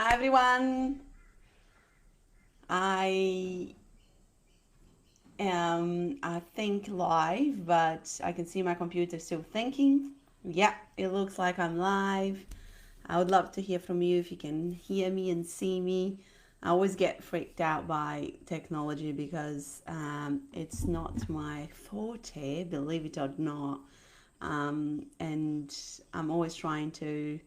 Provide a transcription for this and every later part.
Hi everyone. I I think live, but I can see my computer still thinking. Yeah, it looks like I'm live. I would love to hear from you if you can hear me and see me. I always get freaked out by technology because it's not my forte, believe it or not. And I'm always trying to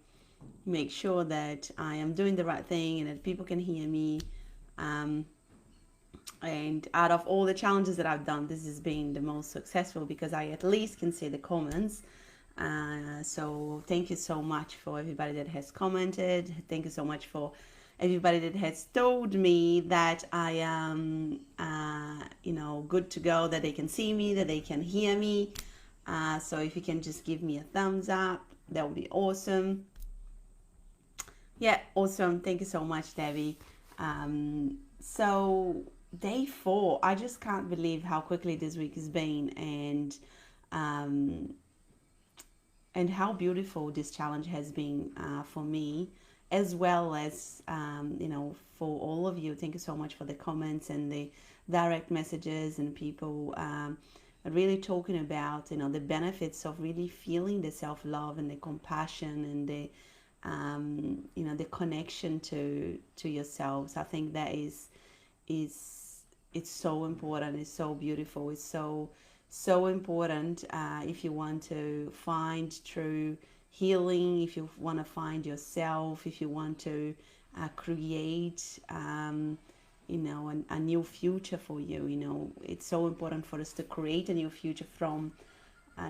make sure that I am doing the right thing and that people can hear me. Um, and out of all the challenges that I've done, this has been the most successful because I at least can see the comments. So thank you so much for everybody that has commented. Thank you so much for everybody that has told me that I am, good to go, that they can see me, that they can hear me. So if you can just give me a thumbs up, that would be awesome. Yeah, awesome. Thank you so much, Debbie. So day 4, I just can't believe how quickly this week has been, um, and how beautiful this challenge has been for me, as well as for all of you. Thank you so much for the comments and the direct messages and people really talking about the benefits of really feeling the self love and the compassion and the connection to yourselves. I think that is it's so important. It's so beautiful. It's so important if you want to find true healing, if you want to find yourself, if you want to create a new future for you. It's so important for us to create a new future from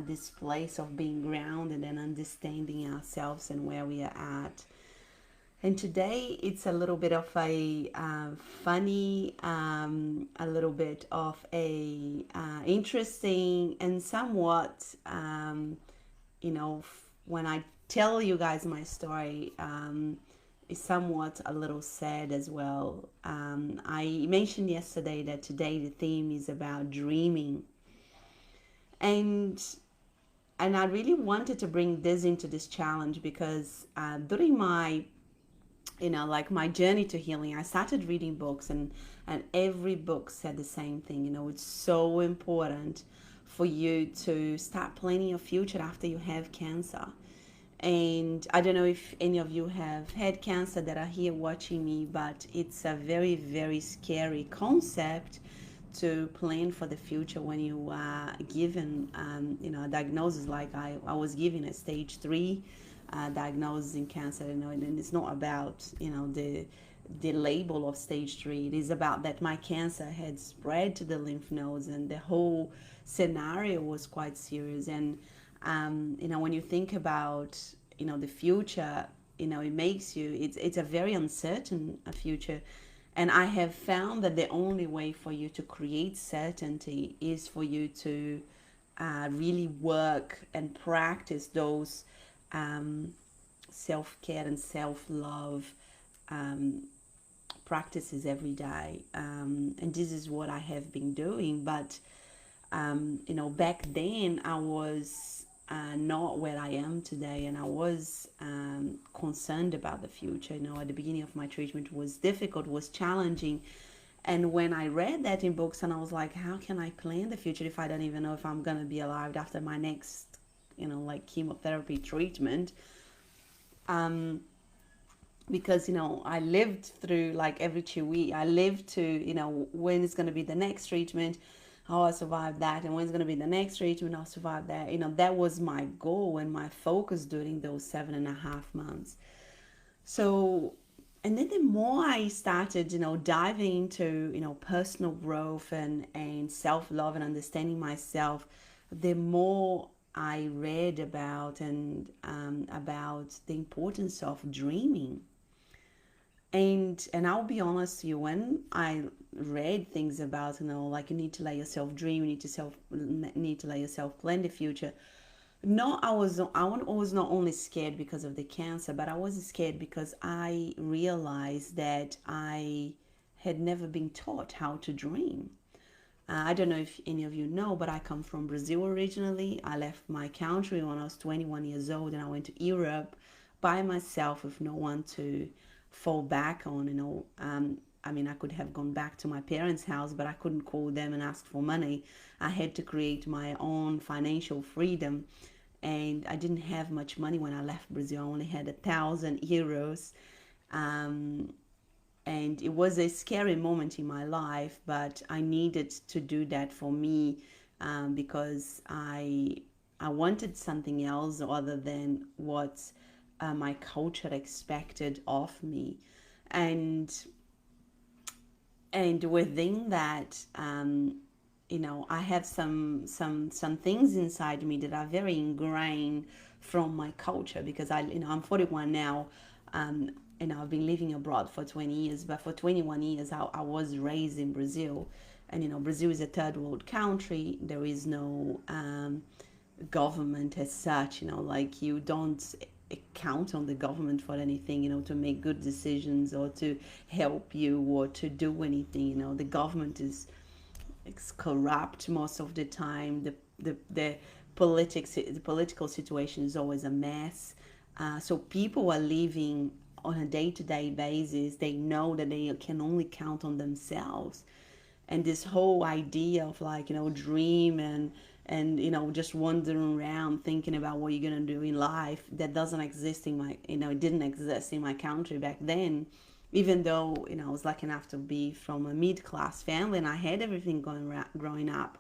this place of being grounded and understanding ourselves and where we are at. And today it's a little bit of a funny, a little bit of a interesting, and somewhat, when I tell you guys my story, is somewhat a little sad as well. I mentioned yesterday that today the theme is about dreaming, and I really wanted to bring this into this challenge because during my like my journey to healing, I started reading books, and every book said the same thing. It's so important for you to start planning your future after you have cancer. And I don't know if any of you have had cancer that are here watching me, but it's a very, very scary concept to plan for the future when you are given, a diagnosis like I was given a stage 3 diagnosis in cancer. And it's not about, the label of stage 3. It is about that my cancer had spread to the lymph nodes, and the whole scenario was quite serious. And when you think about the future, it makes you, it's a very uncertain future. And I have found that the only way for you to create certainty is for you to really work and practice those self-care and self-love practices every day. And this is what I have been doing. But back then I was not where I am today, and I was concerned about the future. At the beginning of my treatment was difficult, was challenging. And when I read that in books, and I was like, how can I plan the future if I don't even know if I'm going to be alive after my next, like chemotherapy treatment? Because I lived through, like, every 2 weeks I lived to when is going to be the next treatment. Oh, I survived that, and when's going to be the next treatment? I'll survive that. That was my goal and my focus during those 7.5 months. So, and then the more I started diving into personal growth and self-love and understanding myself, the more I read about and about the importance of dreaming. And I'll be honest with you, when I read things about like you need to let yourself dream, you need to let yourself plan the future. No, I was not only scared because of the cancer, but I was scared because I realized that I had never been taught how to dream. I don't know if any of you know, but I come from Brazil originally. I left my country when I was 21 years old, and I went to Europe by myself with no one to fall back on, I mean, I could have gone back to my parents' house, but I couldn't call them and ask for money. I had to create my own financial freedom. And I didn't have much money when I left Brazil. I only had 1,000 euros. Um, and it was a scary moment in my life, but I needed to do that for me, because I wanted something else other than what my culture expected of me. And and within that, I have some things inside me that are very ingrained from my culture, because I'm 41 now. um, I've been living abroad for 20 years, but for 21 years I was raised in Brazil. And Brazil is a third world country. There is no government as such. Like, you don't count on the government for anything, to make good decisions or to help you or to do anything. The government is, it's corrupt most of the time. The political situation is always a mess. So people are living on a day-to-day basis. They know that they can only count on themselves. And this whole idea of, like, dream and just wandering around thinking about what you're going to do in life, that doesn't exist in my, it didn't exist in my country back then. Even though I was lucky enough to be from a mid-class family and I had everything growing up,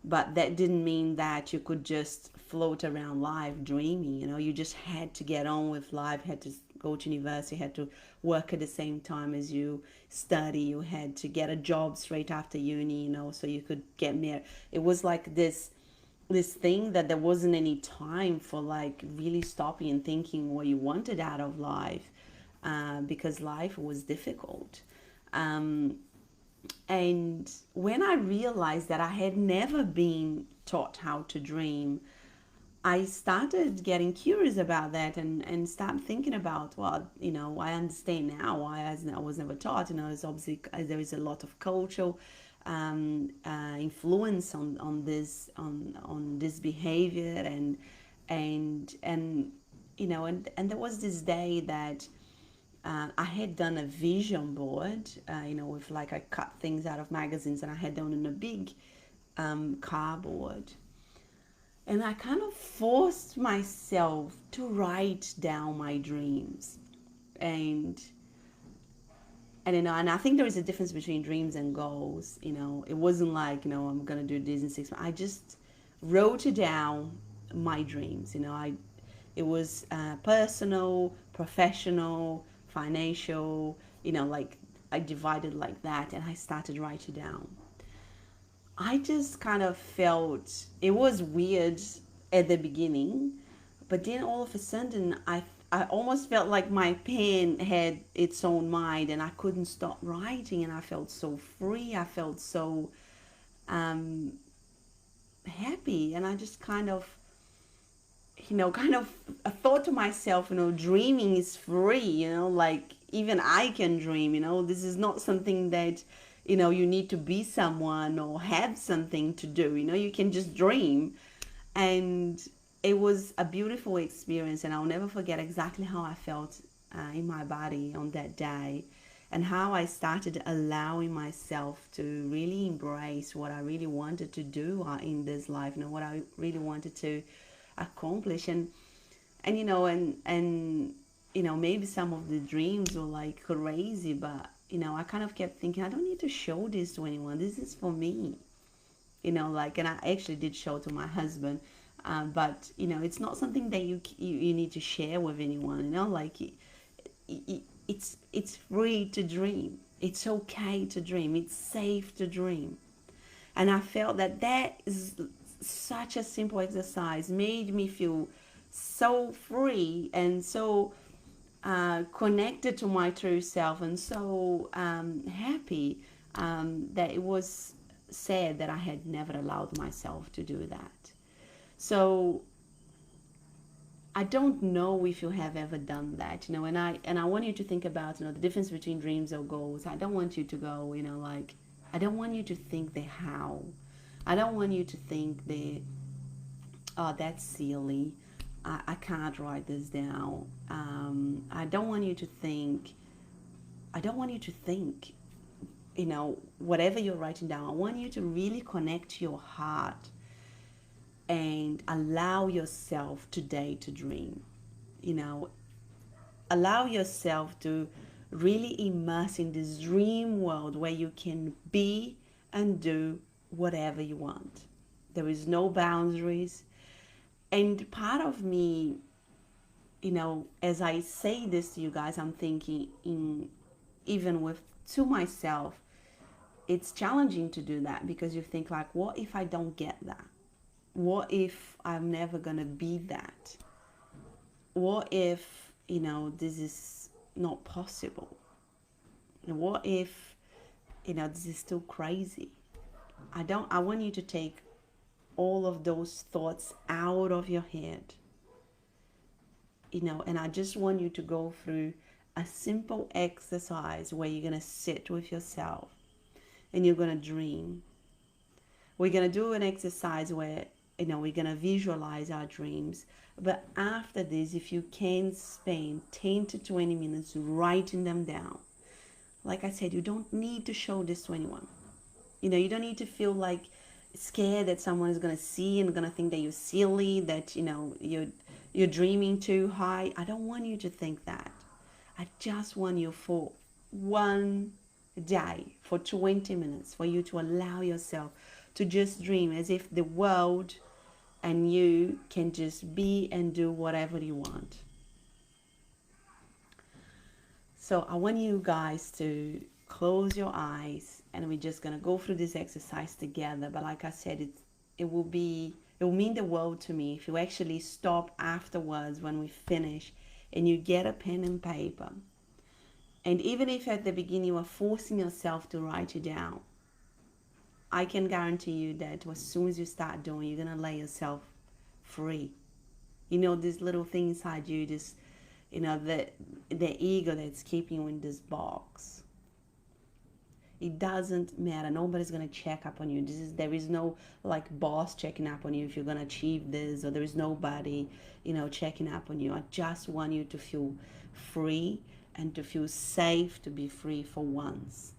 but that didn't mean that you could just float around life dreaming. You just had to get on with life, had to go to university, had to work at the same time as you study, you had to get a job straight after uni, so you could get married. It was like this thing that there wasn't any time for, like, really stopping and thinking what you wanted out of life, because life was difficult. um, and when I realized that I had never been taught how to dream, I started getting curious about that, and start thinking about, well, I understand now why I was never taught. It's obviously there is a lot of cultural influence on this behavior, and there was this day that I had done a vision board, with, like, I cut things out of magazines and I had done in a big cardboard. And I kind of forced myself to write down my dreams. And and I think there is a difference between dreams and goals. It wasn't like, I'm gonna do this in 6 months. I just wrote it down, my dreams. It was personal, professional, financial. Like, I divided like that, and I started writing down. I just kind of felt it was weird at the beginning, but then all of a sudden I almost felt like my pen had its own mind and I couldn't stop writing, and I felt so free. I felt so um, happy, and I just I thought to myself, dreaming is free. Like, even I can dream. This is not something that you need to be someone or have something to do. You can just dream. And it was a beautiful experience, and I'll never forget exactly how I felt in my body on that day, and how I started allowing myself to really embrace what I really wanted to do in this life, what I really wanted to accomplish. And maybe some of the dreams were, like, crazy, but I kind of kept thinking, I don't need to show this to anyone. This is for me. Like, and I actually did show to my husband, but it's not something that you need to share with anyone. Like, it's free to dream. It's okay to dream. It's safe to dream. And I felt that is such a simple exercise made me feel so free and so connected to my true self, and so happy, that it was sad that I had never allowed myself to do that. So I don't know if you have ever done that, and I want you to think about, the difference between dreams or goals. I don't want you to go, like, I don't want you to think the how. I don't want you to think the, oh, that's silly. I can't write this down. I don't want you to think I don't want you to think, whatever you're writing down. I want you to really connect to your heart and allow yourself today to dream. Allow yourself to really immerse in this dream world where you can be and do whatever you want. There is no boundaries. And part of me, as I say this to you guys, I'm thinking even to myself, it's challenging to do that, because you think like, what if I don't get that? What if I'm never gonna be that? What if, this is not possible? What if, this is still crazy? I want you to take all of those thoughts out of your head, and I just want you to go through a simple exercise where you're going to sit with yourself and you're going to dream. We're going to do an exercise where, we're going to visualize our dreams. But after this, if you can spend 10 to 20 minutes writing them down, like I said, you don't need to show this to anyone. You don't need to feel like scared that someone is going to see and going to think that you're silly, that, you're dreaming too high. I don't want you to think that. I just want you for one day, for 20 minutes, for you to allow yourself to just dream as if the world and you can just be and do whatever you want. So I want you guys to close your eyes, and we're just going to go through this exercise together. But like I said, it will mean the world to me if you actually stop afterwards when we finish and you get a pen and paper. And even if at the beginning you are forcing yourself to write it down, I can guarantee you that as soon as you start doing, you're going to let yourself free. This little thing inside you, this, the ego that's keeping you in this box. It doesn't matter. Nobody's going to check up on you. There is no boss checking up on you if you're going to achieve this, or there is nobody, checking up on you. I just want you to feel free and to feel safe to be free for once.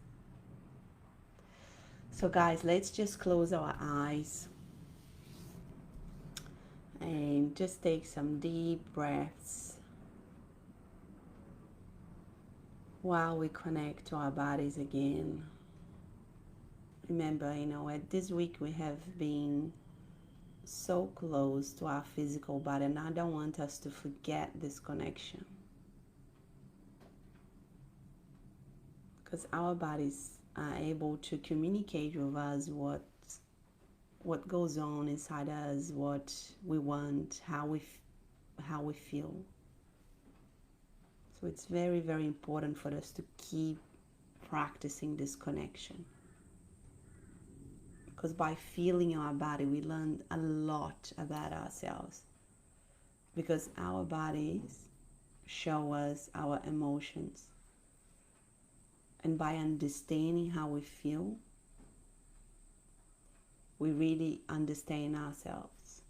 So guys, let's just close our eyes and just take some deep breaths while we connect to our bodies again. Remember, at this week we have been so close to our physical body, and I don't want us to forget this connection, because our bodies are able to communicate with us what goes on inside us, what we want, how we feel. So it's very, very important for us to keep practicing this connection, because by feeling our body, we learn a lot about ourselves, because our bodies show us our emotions. And by understanding how we feel, we really understand ourselves.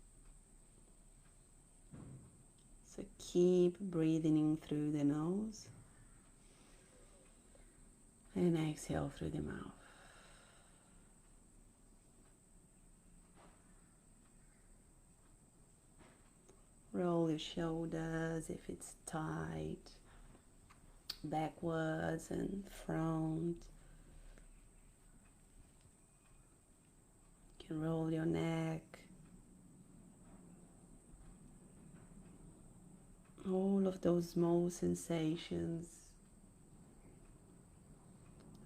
So keep breathing in through the nose and exhale through the mouth. Roll your shoulders if it's tight, backwards and front. You can roll your neck. All of those small sensations,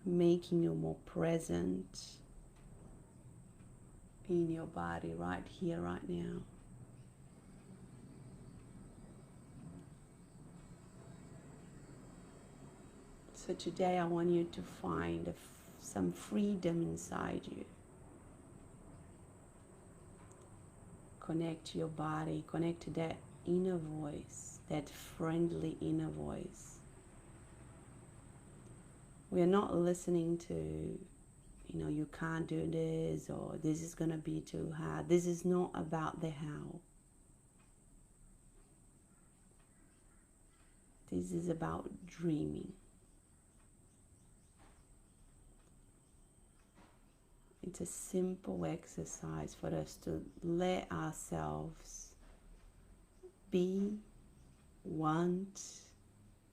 making you more present in your body right here, right now. So today I want you to find some freedom inside you. Connect to your body, connect to that inner voice, that friendly inner voice. We are not listening to, you can't do this, or this is going to be too hard. This is not about the how. This is about dreaming. It's a simple exercise for us to let ourselves be, want,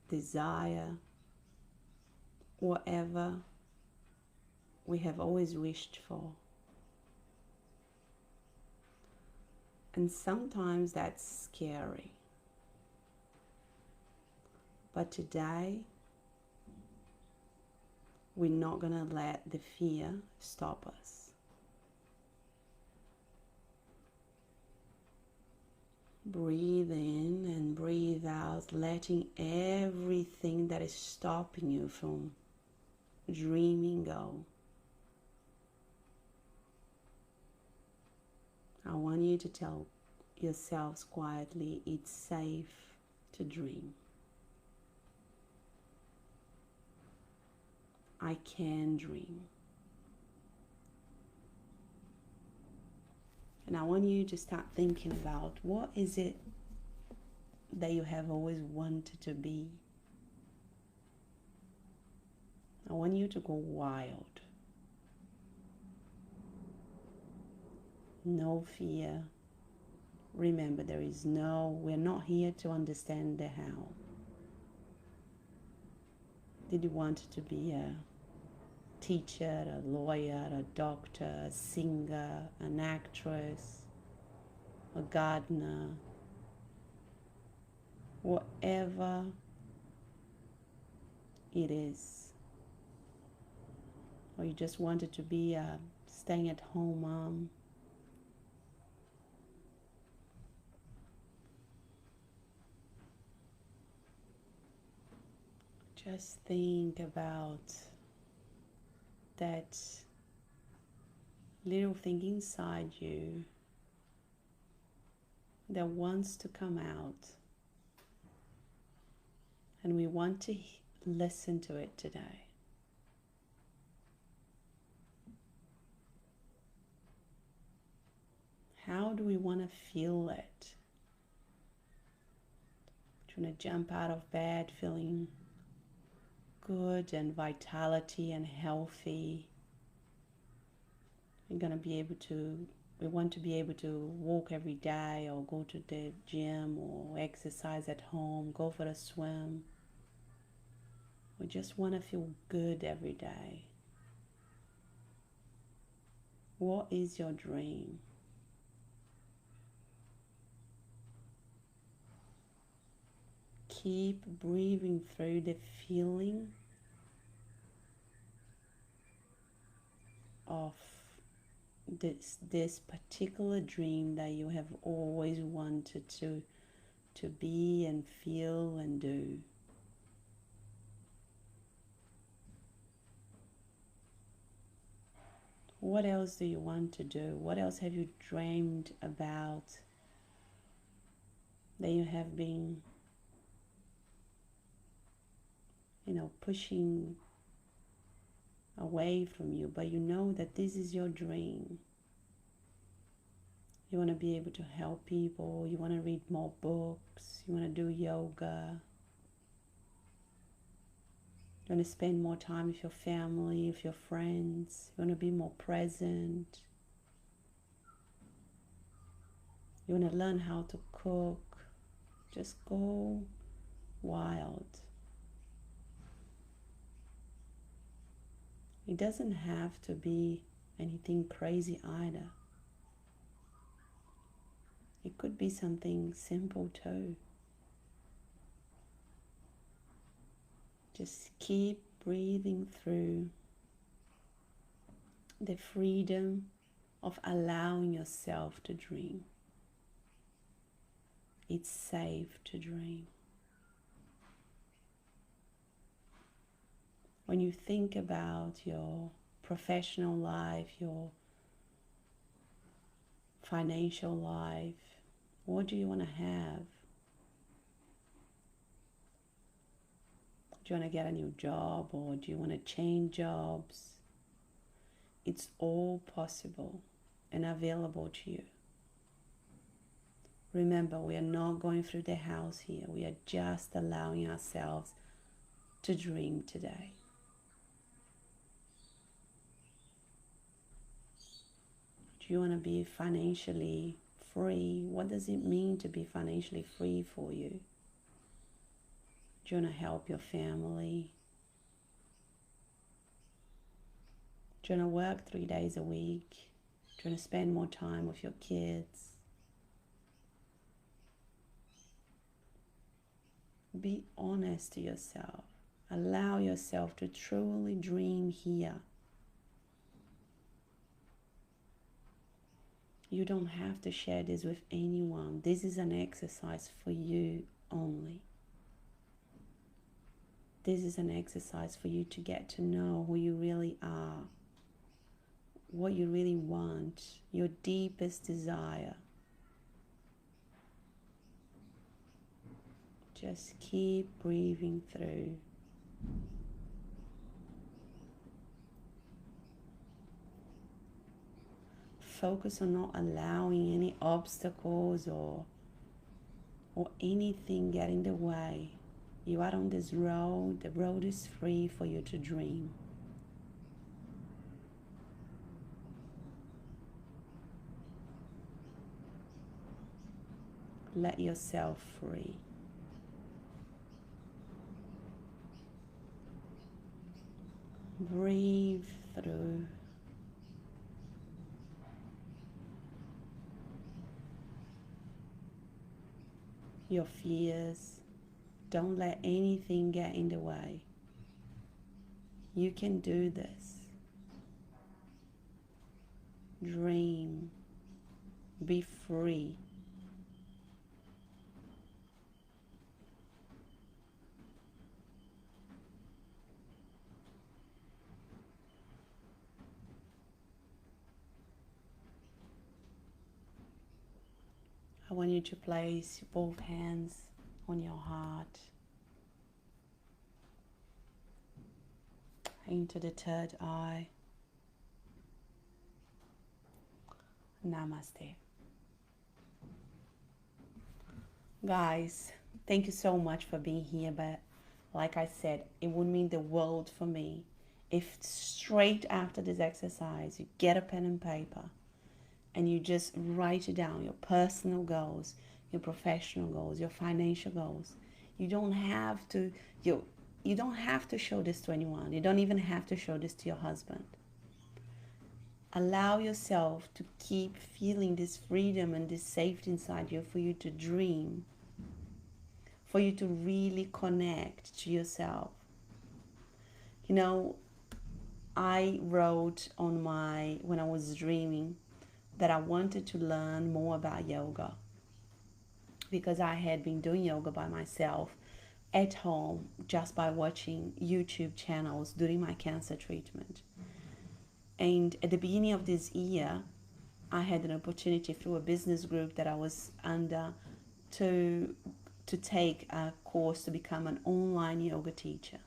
desire, whatever we have always wished for. And sometimes that's scary. But today, we're not going to let the fear stop us. Breathe in and breathe out, letting everything that is stopping you from dreaming go. I want you to tell yourselves quietly, it's safe to dream. I can dream. And I want you to start thinking about what is it that you have always wanted to be. I want you to go wild. No fear. Remember, we're not here to understand the how. Did you want to be a teacher, a lawyer, a doctor, a singer, an actress, a gardener? Whatever it is. Or you just wanted to be a staying-at-home mom. Just think about that little thing inside you that wants to come out. And we want to listen to it today. How do we want to feel it? Do you want to jump out of bed feeling good and vitality and healthy? We want to be able to walk every day, or go to the gym, or exercise at home, go for a swim. We just want to feel good every day. What is your dream? Keep breathing through the feeling of this particular dream that you have always wanted to be and feel and do. What else do you want to do? What else have you dreamed about that you have been, pushing away from you, but you know that this is your dream? You want to be able to help people, you want to read more books, you want to do yoga, you want to spend more time with your family, with your friends, you want to be more present, you want to learn how to cook. Just go wild. It doesn't have to be anything crazy either. It could be something simple too. Just keep breathing through the freedom of allowing yourself to dream. It's safe to dream. When you think about your professional life, your financial life, what do you want to have? Do you want to get a new job, or do you want to change jobs? It's all possible and available to you. Remember, we are not going through the house here. We are just allowing ourselves to dream today. Do you want to be financially free? What does it mean to be financially free for you? Do you want to help your family? Do you want to work 3 days a week? Do you want to spend more time with your kids? Be honest to yourself. Allow yourself to truly dream here. You don't have to share this with anyone. This is an exercise for you only. This is an exercise for you to get to know who you really are, what you really want, your deepest desire. Just keep breathing through. Focus on not allowing any obstacles or anything get in the way. You are on this road. The road is free for you to dream. Let yourself free. Breathe through. Your fears. Don't let anything get in the way. You can do this. Dream. Be free. I want you to place both hands on your heart, into the third eye. Namaste. Guys, thank you so much for being here, but like I said, it would mean the world for me if straight after this exercise you get a pen and paper and you just write down your personal goals, your professional goals, your financial goals. You don't have to show this to anyone. You don't even have to show this to your husband. Allow yourself to keep feeling this freedom and this safety inside you for you to dream, for you to really connect to yourself. You know, I wrote on when I was dreaming, that I wanted to learn more about yoga because I had been doing yoga by myself at home just by watching YouTube channels during my cancer treatment. And at the beginning of this year, I had an opportunity through a business group that I was under to take a course to become an online yoga teacher.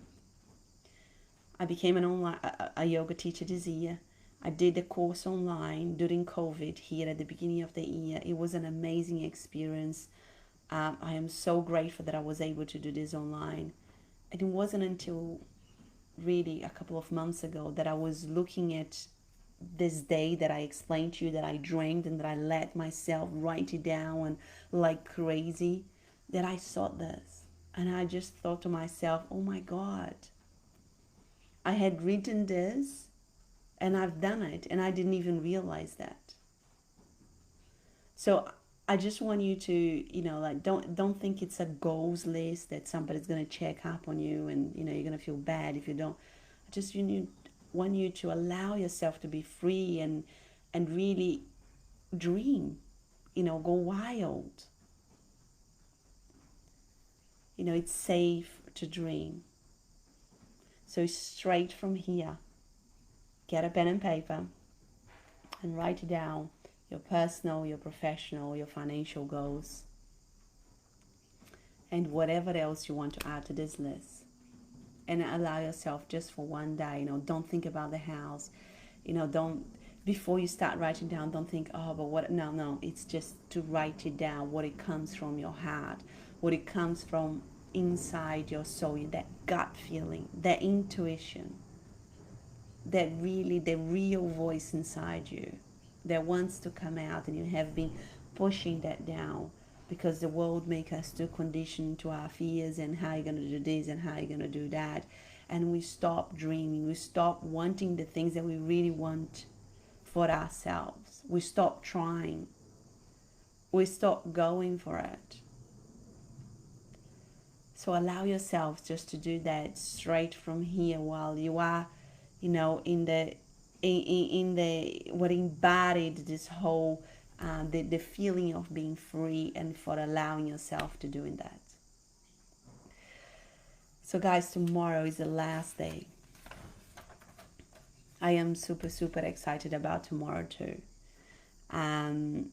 I became a yoga teacher this year. I did the course online during COVID here at the beginning of the year. It was an amazing experience. I am so grateful that I was able to do this online. And it wasn't until really a couple of months ago that I was looking at this day that I explained to you that I dreamed and that I let myself write it down and like crazy, that I saw this. And I just thought to myself, oh my God, I had written this and I've done it, and I didn't even realize that. So I just want you to, like, don't think it's a goals list that somebody's going to check up on you and, you're going to feel bad if you don't. Want you to allow yourself to be free and really dream, go wild. It's safe to dream. So straight from here, get a pen and paper and write down your personal, your professional, your financial goals, and whatever else you want to add to this list. And allow yourself just for one day, don't think about the house, before you start writing down, don't think, oh, but what, no, it's just to write it down, what it comes from your heart, what it comes from inside your soul, that gut feeling, that intuition, that really the real voice inside you. that wants to come out, and you have been pushing that down because the world make us too conditioned to our fears and how you're going to do this and how you're going to do that. And we stop dreaming. We stop wanting the things that we really want for ourselves. We stop trying. We stop going for it. So allow yourself just to do that straight from here while you are, in the what embodied this whole the feeling of being free, and for allowing yourself to doing that. So guys, tomorrow is the last day. I am super, super excited about tomorrow too. I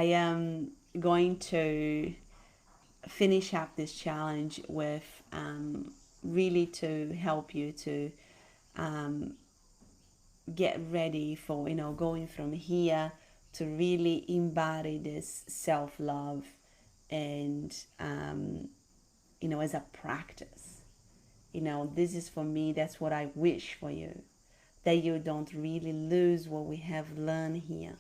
am going to finish up this challenge with really to help you to get ready for, going from here to really embody this self-love and, as a practice. This is for me, that's what I wish for you, that you don't really lose what we have learned here,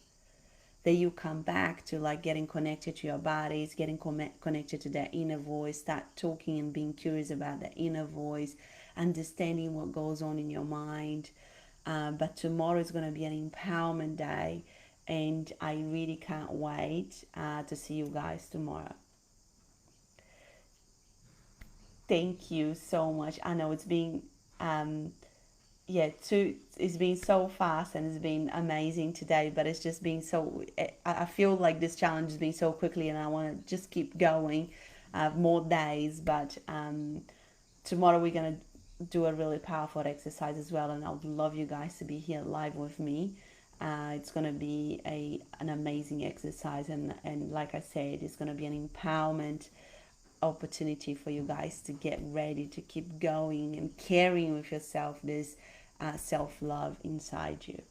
that you come back to like getting connected to your bodies, getting connected to that inner voice, start talking and being curious about that inner voice, understanding what goes on in your mind. But tomorrow is going to be an empowerment day, and I really can't wait to see you guys tomorrow. Thank you so much. I know it's been it's been so fast and it's been amazing today, but it's just been so, I feel like this challenge has been so quickly, and I want to just keep going more days. But tomorrow we're going to do a really powerful exercise as well, and I would love you guys to be here live with me. It's going to be an amazing exercise, and like I said, it's going to be an empowerment opportunity for you guys to get ready to keep going and carrying with yourself this self-love inside you.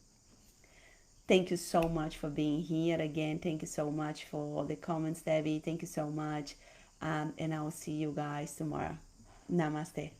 Thank you so much for being here again. Thank you so much for all the comments, Debbie. Thank you so much, and I will see you guys tomorrow. Namaste.